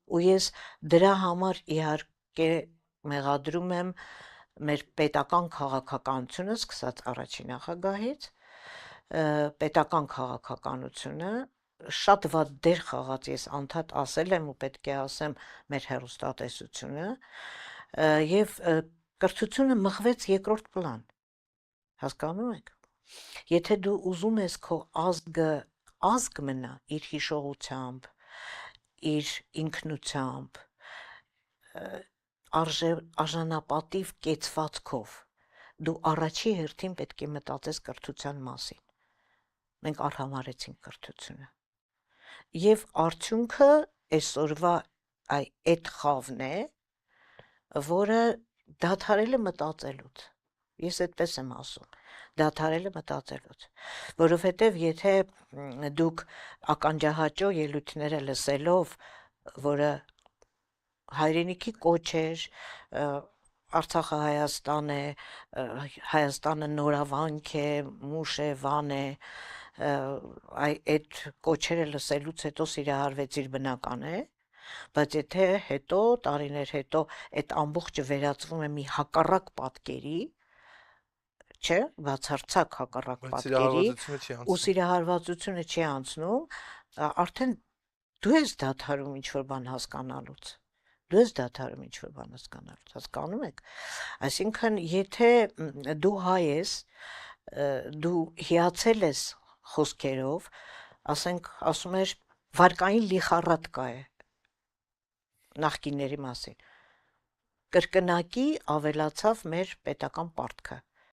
ու ես դրա համար իհարկե մեղադրում եմ մեր պետական քաղաքականությունը, սկսած առաջին նախագահից, պետական քաղաքականությունը շատ վատ դեր խաղաց, ես անդադ ասել եմ ու պետք է ասեմ մեր հեռուստատեսությունը, եւ կրթությունը մղվեց երկրորդ պլան, հասկանում եք, եթե դու ուզում ես քո ազգ մնա իր հիշողությամբ, իր ինքնությամբ, արժանապատիվ կեցվածքով, դու առաջի հերթին պետք է մտածես կրթության մասին, մենք արհամարհեցինք կրթությունը, եւ արդյունքը այսօրվա այդ խավն է, որը դադարել է մտածելուց, ես այդպես եմ ասում, դադարել է մտածելուց, որովհետև եթե դուք ականջահաճո ելույթները լսելով, որը հայրենիքի կոչ էր, Արցախը Հայաստան է, Հայաստանը նորավանք է, մուշ է, վան է, այդ կոչերը լսելուց հետո սիրահարվեցիր բնական է, բայց եթե հետո, տարիներ հետո, այդ ամբողջը վերածվում է մի հակառակ պատկերի, չէ, բացարձակ հակառակ պատկերի, ու սիրահարվածությունը չի անցնում, արդեն դու ես դադարում ինչ-որ բան հասկանալուց, դու ես դադարում ինչ-որ բան հասկանալուց, հասկանում եք, այսինքն եթե դու հայ ես, դու հիացել ես խոսքերով, ասենք, ասում էր, վարկային լիխառատկա է նախկինների մասին, կրկնակի ավելացավ մեր պետական պարտքը,